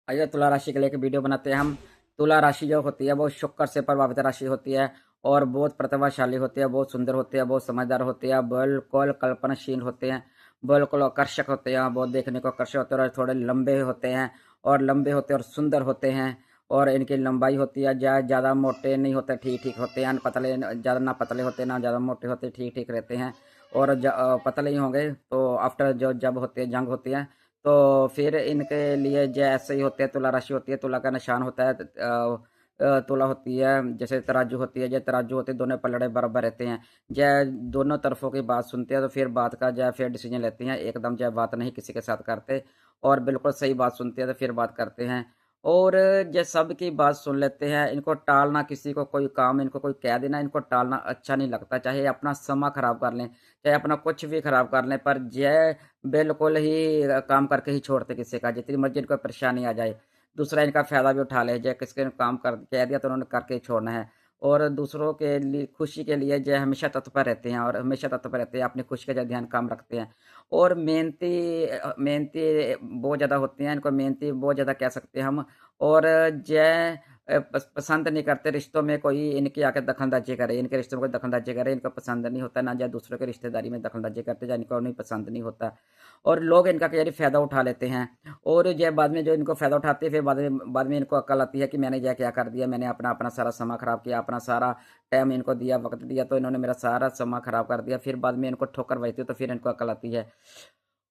आइए तुला राशि के लिए एक वीडियो बनाते हैं हम। तुला राशि जो होती है वो शुक्र से प्रभावित राशि होती है और बहुत प्रतिभाशाली होती है, बहुत सुंदर होती है, बहुत समझदार होती है, बिल्कुल कल्पनाशील होते हैं, बिल्कुल आकर्षक होते हैं, बहुत देखने को आकर्षक होते हैं और थोड़े लंबे होते हैं और लंबे होते हैं और सुंदर होते हैं। और इनकी लंबाई होती है ज़्यादा मोटे नहीं होते, ठीक ठीक होते हैं, पतले ज़्यादा ना पतले होते ना ज़्यादा मोटे होते, ठीक ठीक रहते हैं। और पतले ही होंगे तो आफ्टर जो जब होती है जंग होती है तो फिर इनके लिए जैसे ही होते हैं तुला राशि होती है, तुला का निशान होता है तुला होती है जैसे तराजू होती है, जय तराजू होती है, दोनों पलड़े बराबर रहते हैं। जय दोनों तरफों की बात सुनते हैं तो फिर बात का जय फिर डिसीजन लेते हैं, एकदम जय बात नहीं किसी के साथ करते और बिल्कुल सही बात सुनते हैं तो फिर बात करते हैं। और जय सबकी बात सुन लेते हैं, इनको टालना किसी को कोई काम इनको कोई कह देना इनको टालना अच्छा नहीं लगता, चाहे अपना समय खराब कर लें, चाहे अपना कुछ भी खराब कर लें, पर जय बिल्कुल ही काम करके ही छोड़ते किसी का, जितनी मर्ज़ी इनको परेशानी आ जाए। दूसरा इनका फ़ायदा भी उठा ले, जय किसी ने काम कर कह दिया तो उन्होंने करके ही छोड़ना है। और दूसरों के लिए खुशी के लिए जय हमेशा तत्पर रहते हैं और हमेशा तत्पर रहते हैं, अपनी खुशी का जो ध्यान काम रखते हैं। और मेहनती बहुत ज़्यादा होते हैं, इनको मेहनती बहुत ज़्यादा कह सकते हैं हम। और जय पसंद नहीं करते रिश्तों में कोई इनकी आके दखल-अंदाज़ी करे, इनके रिश्तों में कोई दखल-अंदाज़ी करे, इनको पसंद नहीं होता, ना या दूसरों की रिश्तेदारी में दखल-अंदाज़ी करते, या इनको नहीं पसंद नहीं होता। और लोग इनका कई बारी फ़ायदा उठा लेते हैं और जो है बाद में जो इनको फ़ायदा उठाते हैं, फिर बाद में इनको अक्ल आती है कि मैंने जो है क्या कर दिया, मैंने अपना अपना सारा समय ख़राब किया, अपना सारा टाइम इनको दिया, वक़्त दिया, तो इन्होंने मेरा सारा समय ख़राब कर दिया। फिर बाद में इनको ठोकर बजती है, तो फिर इनको अक्ल आती है।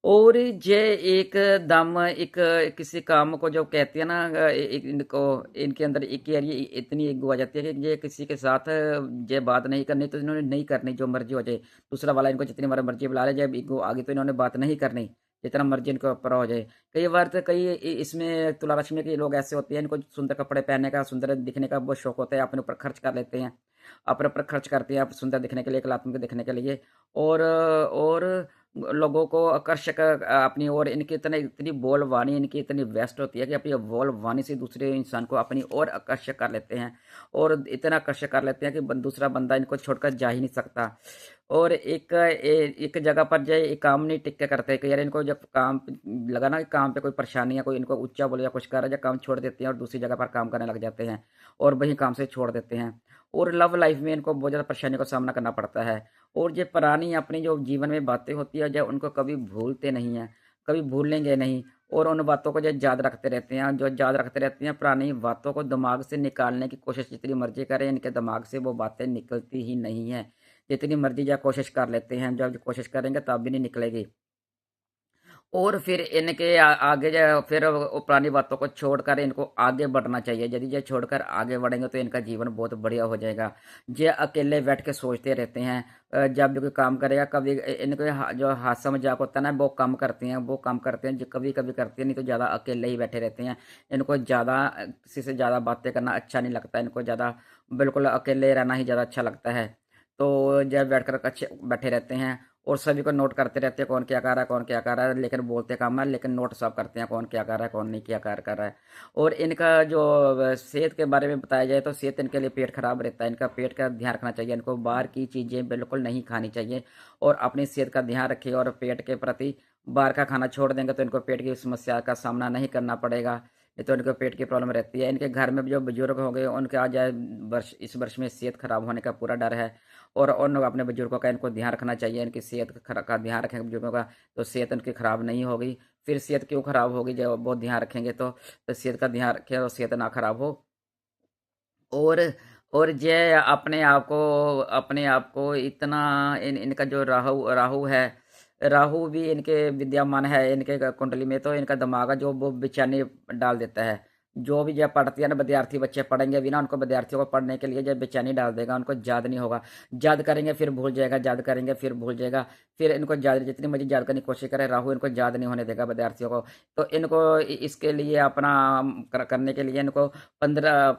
और जे एकदम एक किसी काम को जो कहते हैं ना इनको इनके अंदर एक यार ये इतनी ईगो आ जाती है कि ये किसी के साथ ये बात नहीं करनी तो इन्होंने नहीं करनी जो मर्जी हो जाए। दूसरा वाला इनको जितनी बार मर्जी बुला ले जब ईगो आ गई तो इन्होंने बात नहीं करनी, जितना मर्जी इनको ऊपर हो जाए। कई बार तो कई इसमें तुला राशि में के लोग ऐसे होते हैं इनको सुंदर कपड़े पहनने का, सुंदर दिखने का बहुत शौक होता है, अपने ऊपर खर्च कर लेते हैं। अपने ऊपर खर्च करते हैं सुंदर दिखने के लिए, कलात्मक दिखने के लिए। और लोगों को आकर्षक अपनी ओर इनकी इतनी बोल वाणी इनकी इतनी व्यस्त होती है कि अपनी बोल वाणी से दूसरे इंसान को अपनी ओर आकर्षक कर लेते हैं और इतना आकर्षक कर लेते हैं कि दूसरा बंदा इनको छोड़कर जा ही नहीं सकता। और एक जगह पर जो ये काम नहीं टिक के करते कि यार इनको जब काम लगा ना कि काम पे कोई परेशानी है, कोई इनको ऊंचा बोले या कुछ कर रहा है, जब काम छोड़ देते हैं और दूसरी जगह पर काम करने लग जाते हैं और वही काम से छोड़ देते हैं। और लव लाइफ में इनको बहुत ज़्यादा परेशानी का सामना करना पड़ता है। और जो पुरानी अपनी जो जीवन में बातें होती है जो उनको कभी भूलते नहीं हैं, कभी भूलेंगे नहीं। और उन बातों को जो याद रखते रहते हैं, जो याद रखते रहते हैं पुरानी बातों को दिमाग से निकालने की कोशिश जितनी मर्जी करें इनके दिमाग से वो बातें निकलती ही नहीं हैं। जितनी मर्जी जो कोशिश कर लेते हैं, जब कोशिश करेंगे तब भी नहीं निकलेगी। और फिर इनके आगे जो फिर वो पुरानी बातों को छोड़कर इनको आगे बढ़ना चाहिए। यदि ये छोड़कर आगे बढ़ेंगे तो इनका जीवन बहुत बढ़िया हो जाएगा। ये अकेले बैठ के सोचते रहते हैं जब भी कोई काम करेगा कभी इनको जो हादसा मजाक होता है ना वो कम करते हैं, वो कम करते हैं जो कभी-कभी करते हैं, नहीं तो ज़्यादा अकेले ही बैठे रहते हैं। इनको ज़्यादा किसी से ज़्यादा बातें करना अच्छा नहीं लगता, इनको ज़्यादा बिल्कुल अकेले रहना ही ज़्यादा अच्छा लगता है। तो जब बैठकर अच्छे बैठे रहते हैं और सभी को नोट करते रहते हैं कौन क्या कर रहा है, कौन क्या कर रहा है, लेकिन बोलते कम है, लेकिन नोट सब करते हैं कौन क्या कर रहा है, कौन नहीं क्या कर रहा है। और इनका जो सेहत के बारे में बताया जाए तो सेहत इनके लिए पेट खराब रहता है, इनका पेट का ध्यान रखना चाहिए, इनको बाहर की चीज़ें बिल्कुल नहीं खानी चाहिए और अपनी सेहत का ध्यान रखिए और पेट के प्रति बाहर का खाना छोड़ देंगे तो इनको पेट की समस्या का सामना नहीं करना पड़ेगा, नहीं तो इनको पेट की प्रॉब्लम रहती है। इनके घर में जो बुजुर्ग होंगे उनके आज इस वर्ष में सेहत खराब होने का पूरा डर है और उन लोग अपने बुजुर्गों का इनको ध्यान रखना चाहिए, इनकी सेहत का ध्यान रखेंगे बुजुर्गों का, तो सेहत उनकी खराब नहीं होगी। फिर सेहत क्यों खराब होगी जब बहुत ध्यान रखेंगे तो सेहत का ध्यान रखें और सेहत ना खराब हो। और ये अपने आप को इतना इनका जो राहु राहु है, राहु भी इनके विद्यमान है इनके कुंडली में, तो इनका दिमाग है जो वो बेचैनी डाल देता है। जो भी जब पढ़ती है ना विद्यार्थी बच्चे पढ़ेंगे भी ना, उनको विद्यार्थियों को पढ़ने के लिए जब बेचैनी डाल देगा, उनको याद नहीं होगा। याद करेंगे फिर भूल जाएगा, याद करेंगे फिर भूल जाएगा। फिर इनको याद जितनी मर्ज़ी याद करने की कोशिश करे, राहु इनको याद नहीं होने देगा विद्यार्थियों को। तो इनको इसके लिए अपना करने के लिए इनको 15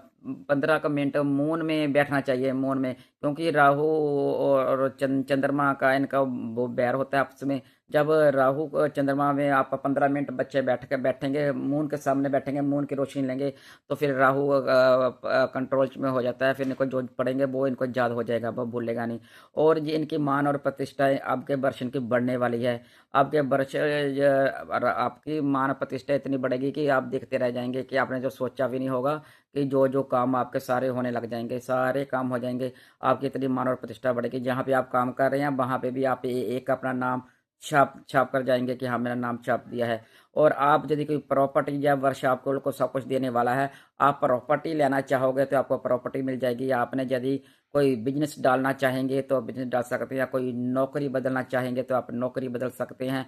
15 का मिनट मौन में बैठना चाहिए, मौन में, क्योंकि राहु और चंद्रमा का इनका वो बैर होता है आपस में, जब राहु चंद्रमा में आप 15 मिनट बच्चे बैठेंगे, मून के सामने बैठेंगे, मून की रोशनी लेंगे, तो फिर राहु कंट्रोल में हो जाता है, फिर इनको जो पढ़ेंगे वो इनको याद हो जाएगा, वो भूलेगा नहीं। और ये इनकी मान और प्रतिष्ठाएं आपके वर्ष इनकी बढ़ने वाली है। आपके वर्ष और आपकी मान प्रतिष्ठा इतनी बढ़ेगी कि आप देखते रह जाएंगे कि आपने जो सोचा भी नहीं होगा कि जो जो काम आपके सारे होने लग जाएंगे, सारे काम हो जाएंगे। आपकी इतनी मान और प्रतिष्ठा बढ़ेगी, जहाँ पे आप काम कर रहे हैं वहाँ पे भी आप एक अपना नाम छाप छाप कर जाएंगे कि हाँ मेरा नाम छाप दिया है। और आप यदि कोई प्रॉपर्टी या वर्ष आपको को सब कुछ देने वाला है, आप प्रॉपर्टी लेना चाहोगे तो आपको प्रॉपर्टी मिल जाएगी। आपने यदि कोई बिजनेस डालना चाहेंगे तो बिजनेस डाल सकते हैं, या कोई नौकरी बदलना चाहेंगे तो आप नौकरी बदल सकते हैं।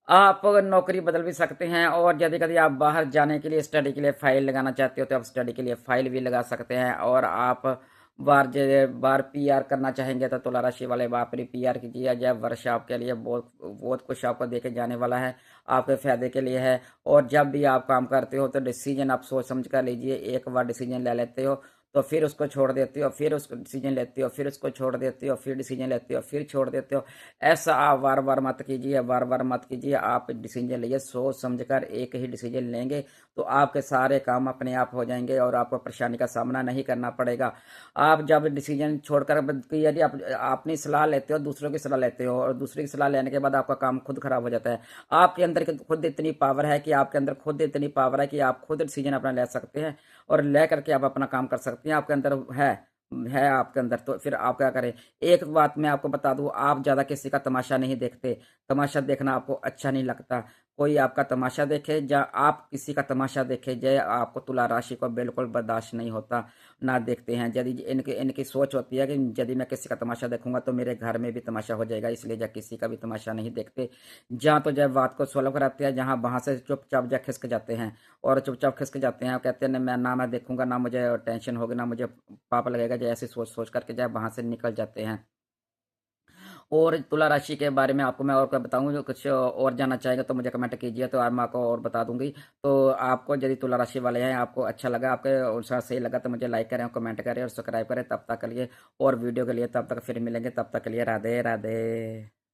आप नौकरी बदल भी सकते हैं, और यदि-कभी आप बाहर जाने के लिए स्टडी के लिए फ़ाइल लगाना चाहते हो, तो आप स्टडी के लिए फ़ाइल भी लगा सकते हैं। और आप बार पीआर करना चाहेंगे, तो तुला राशि वाले आप पीआर कीजिए। यह वर्ष आपके लिए बहुत बहुत कुछ आपको देके जाने वाला है, आपके फ़ायदे के लिए है। और जब भी आप काम करते हो, तो डिसीज़न आप सोच समझ कर लीजिए। एक बार डिसीज़न ले लेते हो, तो फिर उसको छोड़ देते हो, फिर उसको डिसीज़न लेते हो, फिर उसको छोड़ देते हो, फिर डिसीज़न लेते हो, फिर छोड़ देते हो। ऐसा आप बार-बार मत कीजिए, बार-बार मत कीजिए। आप डिसीज़न लिए, सोच समझ कर एक ही डिसीज़न लेंगे, तो आपके सारे काम अपने आप हो जाएँगे और आपको परेशानी का सामना नहीं करना पड़ेगा। आप जब डिसीज़न छोड़कर कि यदि आप अपनी सलाह लेते हो, दूसरों की सलाह लेते हो, और दूसरे की सलाह लेने के बाद आपका काम खुद खराब हो जाता है। आपके अंदर के खुद इतनी पावर है कि आपके अंदर खुद इतनी पावर है कि आप खुद डिसीज़न अपना ले सकते हैं, और ले करके आप अपना काम कर सकते हैं। आपके अंदर है आपके अंदर, तो फिर आप क्या करें। एक बात मैं आपको बता दूँ, आप ज़्यादा किसी का तमाशा नहीं देखते। तमाशा देखना आपको अच्छा नहीं लगता। कोई आपका तमाशा देखे या आप किसी का तमाशा देखें, ये आपको तुला राशि को बिल्कुल बर्दाश्त नहीं होता, ना देखते हैं। यदि इनकी इनकी सोच होती है कि यदि मैं किसी का तमाशा देखूँगा तो मेरे घर में भी तमाशा हो जाएगा, इसलिए जो किसी का भी तमाशा नहीं देखते। जहाँ तो जब बात को सॉल्व कराते हैं, जहाँ वहाँ से चुपचाप जा खिसक जाते हैं, और चुपचाप खिसक जाते हैं और कहते हैं, ना मैं देखूँगा, ना मुझे टेंशन होगी, ना मुझे पाप लगेगा, जो ऐसी सोच-सोच करके जो है वहाँ से निकल जाते हैं। और तुला राशि के बारे में आपको मैं और क्या बताऊँ, जो कुछ और जानना चाहेंगे तो मुझे कमेंट कीजिए, तो मैं आपको और बता दूँगी। तो आपको यदि तुला राशि वाले हैं, आपको अच्छा लगा, आपके अनुसार सही लगा, तो मुझे लाइक करें, कमेंट करें और सब्सक्राइब करें। तब तक के लिए और वीडियो के लिए तब तक फिर मिलेंगे, तब तक के लिए राधे, राधे।